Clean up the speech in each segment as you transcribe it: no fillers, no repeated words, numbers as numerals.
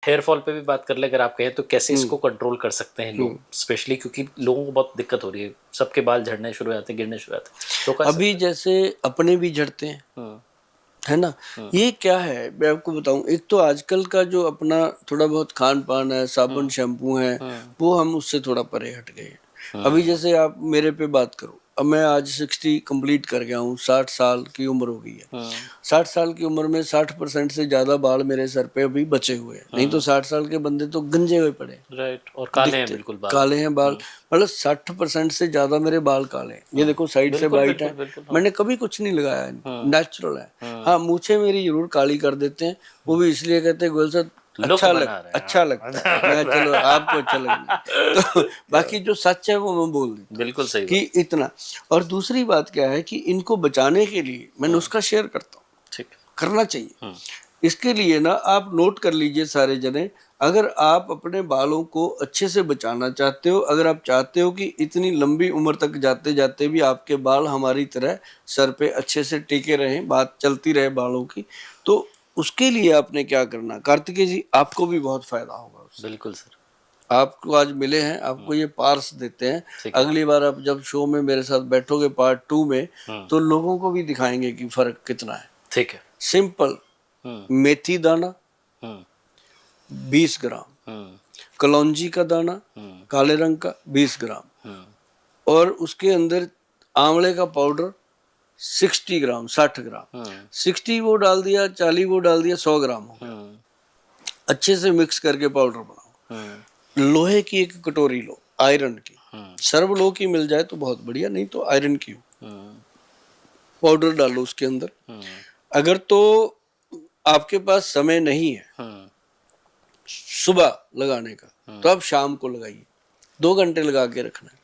Hair fall पे भी बात कर ले अगर आप कहें तो कैसे इसको कंट्रोल कर सकते हैं लोग, स्पेशली क्योंकि लोगों को बहुत दिक्कत हो रही है, सबके बाल झड़ने शुरू हो जाते हैं, गिरने शुरू हो जाते हैं, तो कैसे? अभी जैसे अपने भी झड़ते हैं, है ना। ये क्या है, मैं आपको बताऊं, एक तो आजकल का जो अपना थोड़ा बहुत खान पान है, साबुन शैम्पू है, वो हम उससे थोड़ा परे हट गए हैं। अभी जैसे आप मेरे पे बात करो, अब मैं आज 60 कंप्लीट कर गया हूँ, 60 साल की उम्र हो गई है। 60 साल की उम्र में 60% से ज्यादा बाल मेरे सर पे अभी बचे हुए हैं, नहीं तो 60 साल के बंदे तो गंजे हुए पड़े, राइट, और काले हैं बिल्कुल बाल, काले हैं बाल, मतलब 60% से ज्यादा मेरे बाल काले हैं। ये देखो साइड से वाइट है, मैंने कभी कुछ नहीं लगाया है, नेचुरल है। हाँ, मूछें मेरी जरूर काली कर देते हैं, वो भी इसलिए कहते हैं गोयल सर अच्छा लगता है, मैं चलो आपको अच्छा लगता तो बाकी जो सच है वो मैं बोल देता हूं, बिल्कुल सही कि इतना। और दूसरी बात क्या है कि इनको बचाने के लिए मैं नुस्खा शेयर करता हूँ, ठीक करना चाहिए। इसके लिए ना आप नोट कर लीजिए सारे जने, अगर आप अपने बालों को अच्छे से बचाना चाहते हो, अगर आप चाहते हो कि इतनी लंबी उम्र तक जाते जाते भी आपके बाल हमारी तरह सर पे अच्छे से टिके रहें, बात चलती रहे बालों की, तो उसके लिए आपने क्या करना, कार्तिकेय जी आपको भी बहुत फायदा होगा उससे। बिल्कुल सर, आपको आज मिले हैं, आपको ये पार्स देते हैं, अगली बार आप जब शो में मेरे साथ बैठोगे पार्ट 2 में, तो लोगों को भी दिखाएंगे कि फर्क कितना है। ठीक है। सिंपल, मेथी दाना 20 ग्राम, कलौंजी का दाना काले रंग का 20 ग्राम, और उसके अंदर आंवले का पाउडर 60 ग्राम, 60 ग्राम, 60 वो डाल दिया, 40 वो डाल दिया, 100 ग्राम हो गया। अच्छे से मिक्स करके पाउडर बनाओ। लोहे की एक कटोरी लो, आयरन की, सर्व लो की मिल जाए तो बहुत बढ़िया, नहीं तो आयरन की हो, पाउडर डालो उसके अंदर। अगर तो आपके पास समय नहीं है सुबह लगाने का, तो आप शाम को लगाइए, 2 घंटे लगा के रखना है।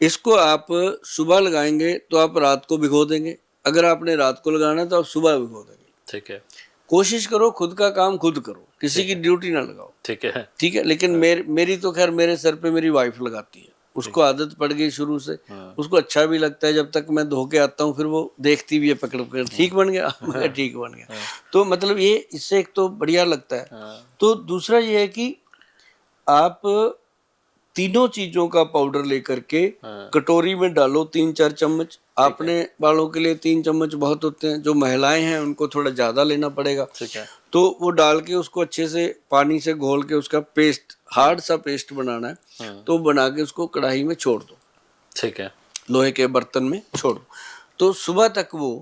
इसको आप सुबह लगाएंगे तो आप रात को भिगो देंगे, अगर आपने रात को लगाना है तो आप सुबह भिगो देंगे। ठीक है। कोशिश करो खुद का काम खुद करो, किसी की ड्यूटी ना लगाओ। ठीक है, ठीक है। लेकिन मेरी तो खैर मेरे सर पे मेरी वाइफ लगाती है, उसको आदत पड़ गई शुरू से, उसको अच्छा भी लगता है। जब तक मैं धो के आता हूँ फिर वो देखती भी है, पकड़ पकड़, ठीक बन गया, मैं ठीक बन गया। तो मतलब ये इससे एक तो बढ़िया लगता है। तो दूसरा ये है कि आप तीनों चीजों का पाउडर लेकर के कटोरी में डालो, 3-4 चम्मच। आपने बालों के लिए 3 चम्मच बहुत होते हैं, जो महिलाएं हैं उनको थोड़ा ज्यादा लेना पड़ेगा। ठीक है। तो वो डाल के उसको अच्छे से पानी से घोल के उसका पेस्ट, हार्ड सा पेस्ट बनाना है, तो बना के उसको कढ़ाई में छोड़ दो। ठीक है। लोहे के बर्तन में छोड़ो, तो सुबह तक वो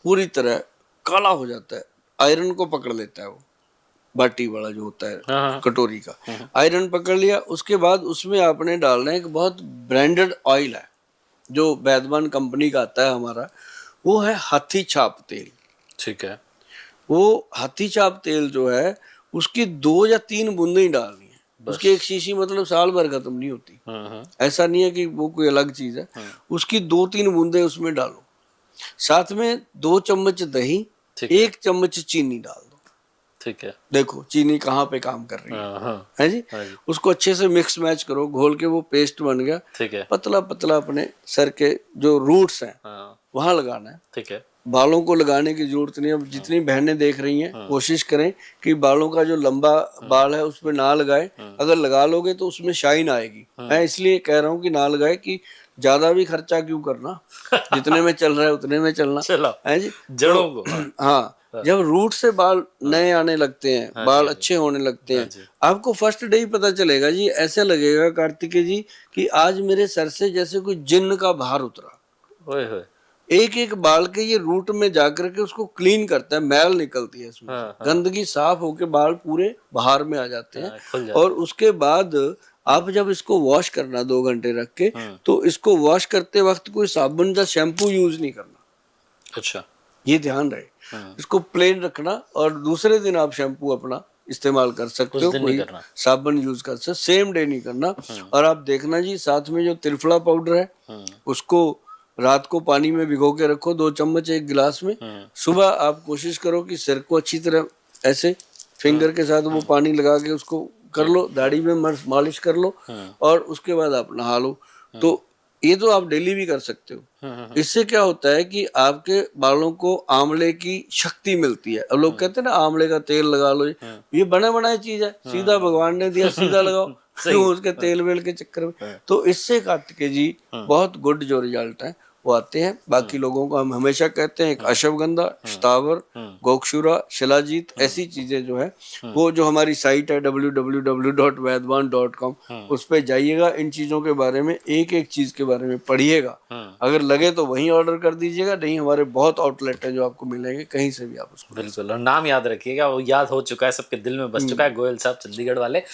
पूरी तरह काला हो जाता है, आयरन को पकड़ लेता है वो, बाटी वाला जो होता है कटोरी का, आयरन पकड़ लिया। उसके बाद उसमें आपने डालना है एक बहुत ब्रांडेड ऑयल है, जो वैद्यमान कंपनी का आता है हमारा, वो है हाथी छाप तेल। ठीक है। वो हाथी छाप तेल जो है उसकी 2 या 3 बूंदें ही डालनी है, उसकी एक शीशी मतलब साल भर खत्म नहीं होती। ऐसा नहीं है कि वो कोई अलग चीज है, उसकी 2-3 बूंदें उसमें डालो। साथ में 2 चम्मच दही, 1 चम्मच चीनी डाल दो। ठीक है। देखो चीनी कहाँ पे काम कर रही है जी? उसको अच्छे से मिक्स मैच करो, घोल के वो पेस्ट बन गया। ठीक है। पतला पतला अपने सर के जो रूट्स हैं वहां लगाना है। ठीक है। बालों को लगाने की जरूरत नहीं है। अब जितनी बहनें देख रही हैं कोशिश करें कि बालों का जो लंबा बाल है उसमें ना लगाएं, अगर लगा लोगे तो उसमें शाइन आएगी। मैं इसलिए कह रहा हूँ कि ना लगाए, कि ज्यादा भी खर्चा क्यों करना, जितने में चल रहा है उतने में चलना है जी, जड़ों को। हाँ, जब रूट से बाल नए आने लगते हैं, बाल अच्छे होने लगते हैं, आपको फर्स्ट डे ही पता चलेगा जी, ऐसे लगेगा कार्तिकेय जी कि आज मेरे सर से जैसे कोई जिन्न का भार उतरा। ओए होए। एक एक बाल के ये रूट में जाकर के उसको क्लीन करता है, मैल निकलती है इसमें, गंदगी साफ होके बाल पूरे बाहर में आ जाते हैं। और उसके बाद आप जब इसको वॉश करना 2 घंटे रख के, तो इसको वॉश करते वक्त कोई साबुन या शैम्पू यूज नहीं करना। अच्छा, ये ध्यान रहे, इसको प्लेन रखना, और दूसरे दिन आप शैम्पू अपना इस्तेमाल कर सकते हो, कोई साबुन यूज कर सकते, सेम डे नहीं करना। और आप देखना जी, साथ में जो त्रिफला पाउडर है उसको रात को पानी में भिगो के रखो, 2 चम्मच 1 गिलास में। सुबह आप कोशिश करो कि सिर को अच्छी तरह ऐसे फिंगर के साथ वो पानी लगा के उसको कर लो, दाढ़ी में मालिश कर लो, और उसके बाद आप नहा लो। तो ये तो आप डेली भी कर सकते हो। इससे क्या होता है कि आपके बालों को आंवले की शक्ति मिलती है। अब लोग कहते हैं ना आंवले का तेल लगा लो, ये बना बनाई चीज है, सीधा भगवान ने दिया, सीधा लगाओ, क्यों उसके तेल वेल के चक्कर में। तो इससे कार्तिकेय जी बहुत गुड जो रिजल्ट है वो आते हैं। बाकी लोगों को हम हमेशा कहते हैं एक अश्वगंधा, स्थावर, गोक्षुरा, शिलाजीत, ऐसी चीजें जो है वो जो हमारी साइट है www.vaidvan.com, उस पे जाइएगा, इन चीजों के बारे में एक एक चीज के बारे में पढ़िएगा। अगर लगे तो वहीं ऑर्डर कर दीजिएगा, नहीं हमारे बहुत आउटलेट है जो आपको मिलेंगे, कहीं से भी आप उसको। बिल्कुल, और नाम याद रखिएगा, वो याद हो चुका है, सबके दिल में बस चुका है, गोयल साहब चंडीगढ़ वाले।